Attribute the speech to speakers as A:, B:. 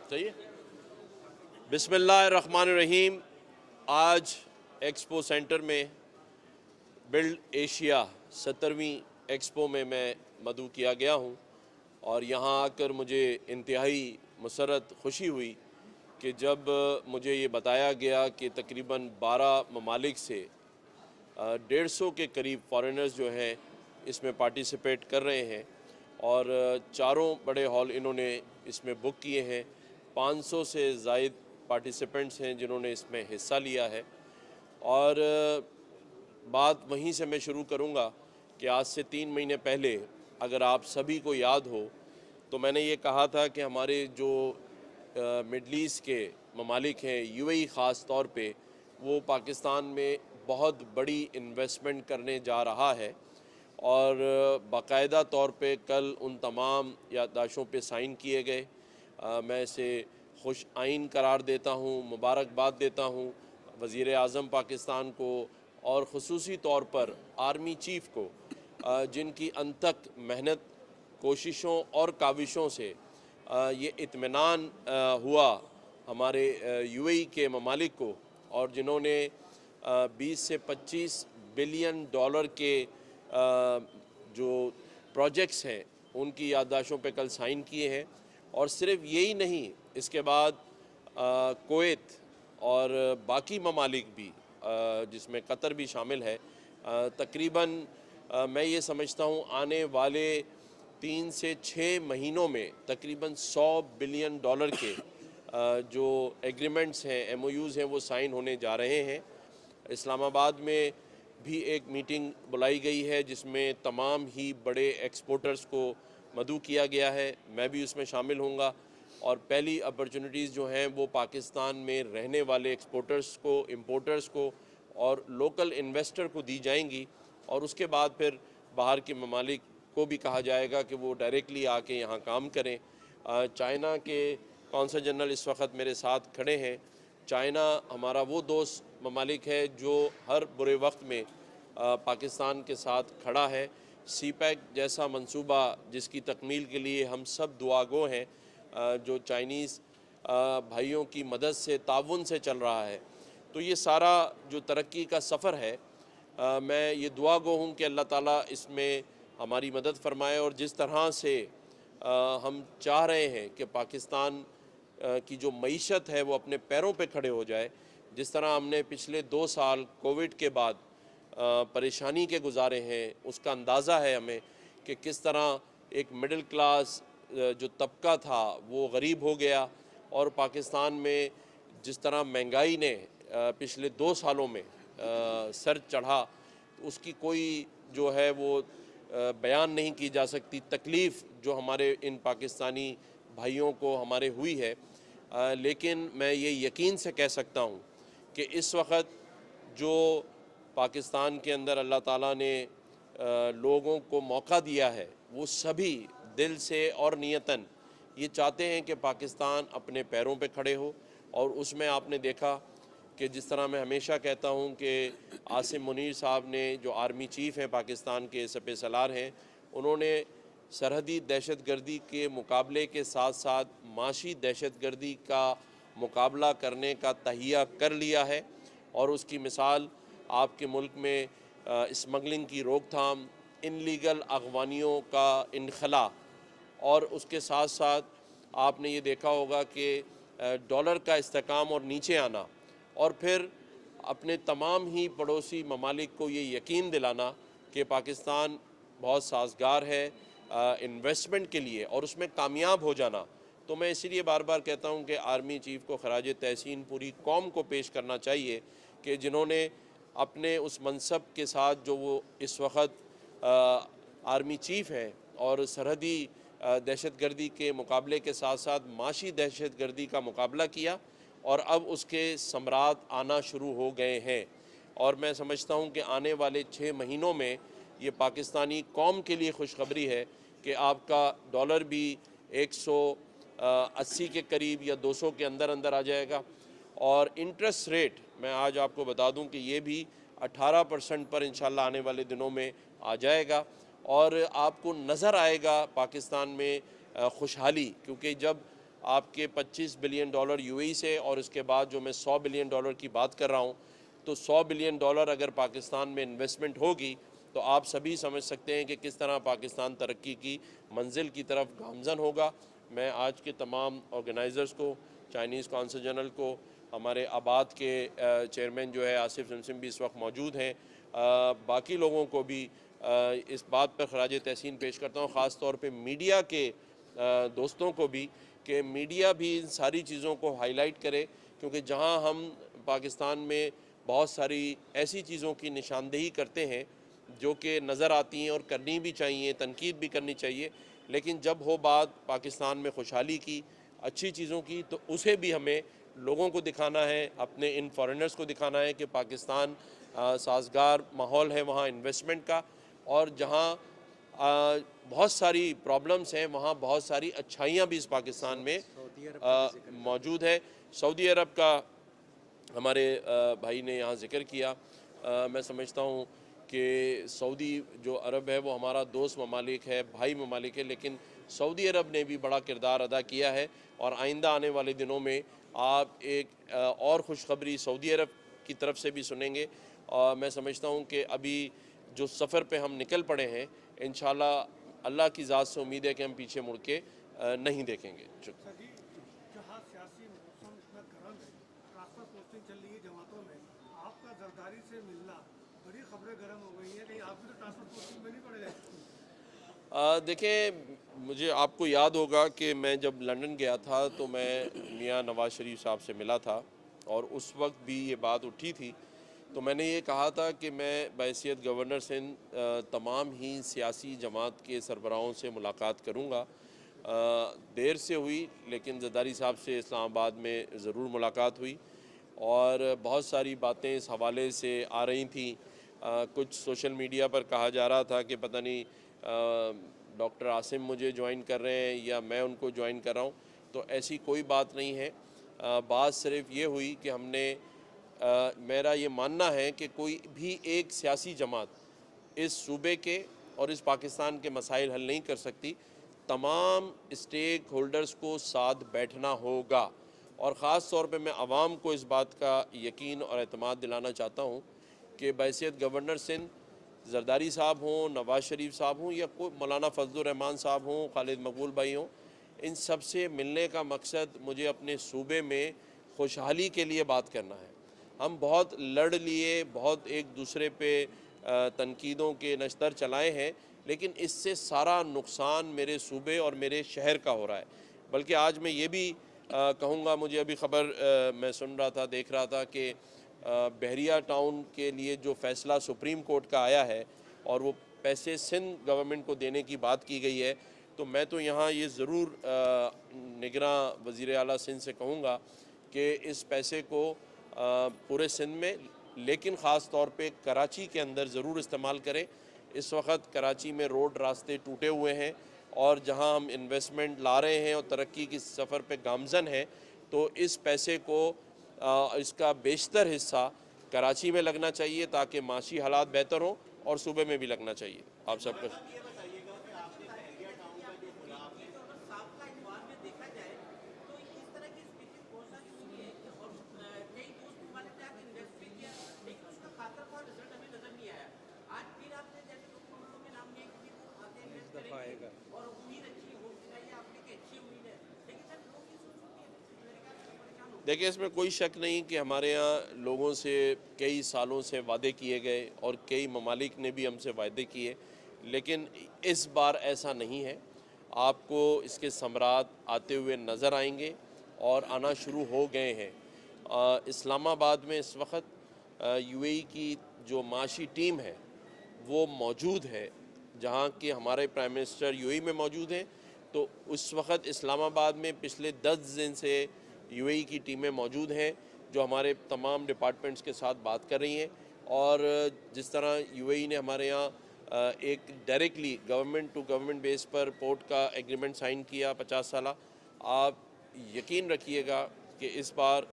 A: सही है। बिस्मिल्लाहिर्रहमानिर्रहीम। आज एक्सपो सेंटर में बिल्ड एशिया 70वीं एक्सपो में मैं मदऊ किया गया हूँ और यहाँ आकर मुझे इंतहाई मसरत खुशी हुई कि जब मुझे ये बताया गया कि तकरीबन 12 ममालिक से 150 के करीब फॉरेनर्स जो हैं इसमें पार्टिसिपेट कर रहे हैं और चारों बड़े हॉल इन्होंने इसमें बुक किए हैं। 500 से ज़ायद पार्टिसिपेंट्स हैं जिन्होंने इसमें हिस्सा लिया है। और बात वहीं से मैं शुरू करूंगा कि आज से 3 महीने पहले अगर आप सभी को याद हो तो मैंने ये कहा था कि हमारे जो मिडल ईस्ट के ममालिक हैं, यूएई ख़ास तौर पे, वो पाकिस्तान में बहुत बड़ी इन्वेस्टमेंट करने जा रहा है और बाकायदा तौर पे कल उन तमाम याददाशों पे साइन किए गए। मैं इसे खुश आइन करार देता हूँ, मुबारकबाद देता हूँ वज़ीर आज़म पाकिस्तान को और ख़ुसूसी तौर पर आर्मी चीफ़ को, जिनकी अनथक मेहनत, कोशिशों और काविशों से ये इत्मीनान हुआ हमारे यूएई के ममालिक को और जिन्होंने 20 से 25 बिलियन डॉलर के जो प्रोजेक्ट्स हैं उनकी याददाशों पे कल साइन किए हैं। और सिर्फ यही नहीं, इसके बाद कुवैत और बाकी ममालिक भी, जिसमें कतर भी शामिल है, तकरीबन मैं ये समझता हूँ आने वाले 3 से 6 महीनों में तकरीबन 100 बिलियन डॉलर के जो एग्रीमेंट्स हैं, एमओयूज़ हैं, वो साइन होने जा रहे हैं। इस्लामाबाद में भी एक मीटिंग बुलाई गई है जिसमें तमाम ही बड़े एक्सपोर्टर्स को मदऊ किया गया है। मैं भी उसमें शामिल होऊंगा और पहली अपॉर्चुनिटीज़ जो हैं वो पाकिस्तान में रहने वाले एक्सपोर्टर्स को, इंपोर्टर्स को और लोकल इन्वेस्टर को दी जाएंगी और उसके बाद फिर बाहर के ममालिक को भी कहा जाएगा कि वो डायरेक्टली आके यहाँ काम करें। चाइना के कौंसल जनरल इस वक्त मेरे साथ खड़े हैं। चाइना हमारा वो दोस्त ममालिक है जो हर बुरे वक्त में पाकिस्तान के साथ खड़ा है। सीपैक जैसा मंसूबा जिसकी तकमील के लिए हम सब दुआगो हैं, जो चाइनीज़ भाइयों की मदद से, ताउन से चल रहा है। तो ये सारा जो तरक्की का सफ़र है, मैं ये दुआ गो हूँ कि अल्लाह ताला इसमें हमारी मदद फरमाए और जिस तरह से हम चाह रहे हैं कि पाकिस्तान की जो मईशत है वो अपने पैरों पे खड़े हो जाए, जिस तरह हमने पिछले 2 साल कोविड के बाद परेशानी के गुजारे हैं, उसका अंदाज़ा है हमें कि किस तरह एक मिडिल क्लास जो तबका था वो गरीब हो गया और पाकिस्तान में जिस तरह महंगाई ने पिछले 2 सालों में सर चढ़ा, उसकी कोई जो है वो बयान नहीं की जा सकती तकलीफ़ जो हमारे इन पाकिस्तानी भाइयों को हमारे हुई है। लेकिन मैं ये यकीन से कह सकता हूँ कि इस वक्त जो पाकिस्तान के अंदर अल्लाह ताला ने लोगों को मौका दिया है, वो सभी दिल से और नियतन ये चाहते हैं कि पाकिस्तान अपने पैरों पे खड़े हो। और उसमें आपने देखा कि जिस तरह मैं हमेशा कहता हूँ कि आसिम मुनीर साहब ने, जो आर्मी चीफ़ हैं पाकिस्तान के, सपे सलार हैं, उन्होंने सरहदी दहशतगर्दी के मुकाबले के साथ साथ माशी दहशतगर्दी का मुकाबला करने का तहिया कर लिया है। और उसकी मिसाल आपके मुल्क में स्मगलिंग की रोकथाम, इनलीगल अगवानियों का इनखला और उसके साथ साथ आपने ये देखा होगा कि डॉलर का इस्तेकाम और नीचे आना और फिर अपने तमाम ही पड़ोसी ममालिक को ये यकीन दिलाना कि पाकिस्तान बहुत साजगार है इन्वेस्टमेंट के लिए और उसमें कामयाब हो जाना। तो मैं इसीलिए बार बार कहता हूँ कि आर्मी चीफ़ को खराज तहसीन पूरी कौम को पेश करना चाहिए कि जिन्होंने अपने उस मनसब के साथ जो वो इस वक्त आर्मी चीफ़ हैं और सरहदी दहशतगर्दी के मुकाबले के साथ साथ माशी दहशतगर्दी का मुकाबला किया और अब उसके समरात आना शुरू हो गए हैं। और मैं समझता हूँ कि आने वाले 6 महीनों में ये पाकिस्तानी कौम के लिए खुशखबरी है कि आपका डॉलर भी 180 के करीब या 200 के अंदर अंदर आ जाएगा और इंटरेस्ट रेट मैं आज आपको बता दूं कि ये भी 18% पर इंशाल्लाह आने वाले दिनों में आ जाएगा और आपको नज़र आएगा पाकिस्तान में खुशहाली, क्योंकि जब आपके 25 बिलियन डॉलर यूएई से, और उसके बाद जो मैं 100 बिलियन डॉलर की बात कर रहा हूँ, तो 100 बिलियन डॉलर अगर पाकिस्तान में इन्वेस्टमेंट होगी तो आप सभी समझ सकते हैं कि किस तरह पाकिस्तान तरक्की की मंजिल की तरफ गामजन होगा। मैं आज के तमाम ऑर्गेनाइज़र्स को, चाइनीज़ कौंसल जनरल को, हमारे आबाद के चेयरमैन जो है आसिफ सिमसिम भी इस वक्त मौजूद हैं, बाकी लोगों को भी इस बात पर खराज तहसीन पेश करता हूँ, ख़ास तौर पे मीडिया के दोस्तों को भी, कि मीडिया भी इन सारी चीज़ों को हाईलाइट करे, क्योंकि जहाँ हम पाकिस्तान में बहुत सारी ऐसी चीज़ों की निशानदेही करते हैं जो कि नज़र आती हैं और करनी भी चाहिए, तनकीद भी करनी चाहिए, लेकिन जब हो बात पाकिस्तान में खुशहाली की, अच्छी चीज़ों की, तो उसे भी हमें लोगों को दिखाना है, अपने इन फॉरेनर्स को दिखाना है कि पाकिस्तान साजगार माहौल है वहाँ इन्वेस्टमेंट का, और जहाँ बहुत सारी प्रॉब्लम्स हैं वहाँ बहुत सारी अच्छाइयाँ भी इस पाकिस्तान में मौजूद है। सऊदी अरब का हमारे भाई ने यहाँ जिक्र किया। मैं समझता हूँ कि सऊदी जो अरब है वो हमारा दोस्त ममालिक है, भाई ममालिक है, लेकिन सऊदी अरब ने भी बड़ा किरदार अदा किया है, और आइंदा आने वाले दिनों में आप एक और खुशखबरी सऊदी अरब की तरफ से भी सुनेंगे। और मैं समझता हूँ कि अभी जो सफ़र पे हम निकल पड़े हैं, इंशाल्लाह अल्लाह की ज़ात से उम्मीद है कि हम पीछे मुड़ के नहीं देखेंगे।
B: जहाँ सियासी मौसम इतना गर्म है, ट्रांसफर पोस्टिंग चल रही है जमातों में, आपका जरदारी से मिलना, बड़ी खबरें गर्म हो गई हैं, कहीं आप भी तो ट्रांसफर पोस्टिंग में नहीं पड़ गए?
A: देखें, मुझे आपको याद होगा कि मैं जब लंदन गया था तो मैं मियाँ नवाज़ शरीफ साहब से मिला था, और उस वक्त भी ये बात उठी थी। तो मैंने ये कहा था कि मैं बहैसियत गवर्नर सिंध तमाम ही सियासी जमात के सरबराहों से मुलाकात करूँगा। देर से हुई, लेकिन जरदारी साहब से इस्लामाबाद में ज़रूर मुलाकात हुई, और बहुत सारी बातें इस हवाले से आ रही थी। कुछ सोशल मीडिया पर कहा जा रहा था कि पता नहीं डॉक्टर आसिम मुझे ज्वाइन कर रहे हैं या मैं उनको ज्वाइन कर रहा हूँ, तो ऐसी कोई बात नहीं है। बात सिर्फ ये हुई कि हमने मेरा ये मानना है कि कोई भी एक सियासी जमात इस सूबे के और इस पाकिस्तान के मसाइल हल नहीं कर सकती। तमाम स्टेक होल्डर्स को साथ बैठना होगा, और ख़ास तौर पे मैं आवाम को इस बात का यकीन और एतमाद दिलाना चाहता हूँ कि बहैसियत गवर्नर सिंध जरदारी साहब हों, नवाज़ शरीफ साहब हों, या कोई मौलाना फजलुर रहमान साहब हों, खालिद मकबूल भाई हों, इन सब से मिलने का मकसद मुझे अपने सूबे में खुशहाली के लिए बात करना है। हम बहुत लड़ लिए, बहुत एक दूसरे पे तनकीदों के नश्तर चलाए हैं, लेकिन इससे सारा नुकसान मेरे सूबे और मेरे शहर का हो रहा है। बल्कि आज मैं ये भी कहूँगा, मुझे अभी ख़बर मैं सुन रहा था, देख रहा था कि बहरिया टाउन के लिए जो फ़ैसला सुप्रीम कोर्ट का आया है और वो पैसे सिंध गवर्नमेंट को देने की बात की गई है, तो मैं तो यहाँ ये ज़रूर निगरां वज़ीर आला सिंध से कहूँगा कि इस पैसे को पूरे सिंध में, लेकिन ख़ास तौर पे कराची के अंदर ज़रूर इस्तेमाल करें। इस वक्त कराची में रोड रास्ते टूटे हुए हैं, और जहां हम इन्वेस्टमेंट ला रहे हैं और तरक्की की सफ़र पे गामजन हैं, तो इस पैसे को इसका बेशतर हिस्सा कराची में लगना चाहिए ताकि माशी हालात बेहतर हों, और सूबे में भी लगना चाहिए। आप सबका देखिए, इसमें कोई शक नहीं कि हमारे यहाँ लोगों से कई सालों से वादे किए गए, और कई ममालिक ने भी हमसे वादे किए, लेकिन इस बार ऐसा नहीं है। आपको इसके समरात आते हुए नज़र आएंगे, और आना शुरू हो गए हैं। इस्लामाबाद में इस वक्त यूएई की जो माशी टीम है वो मौजूद है, जहाँ के हमारे प्राइम मिनिस्टर यूएई में मौजूद हैं। तो उस वक्त इस्लामाबाद में पिछले 10 दिन से यूएई की टीमें मौजूद हैं, जो हमारे तमाम डिपार्टमेंट्स के साथ बात कर रही हैं। और जिस तरह यूएई ने हमारे यहाँ एक directly government to government base पर पोर्ट का एग्रीमेंट साइन किया 50 साला, आप यकीन रखिएगा कि इस बार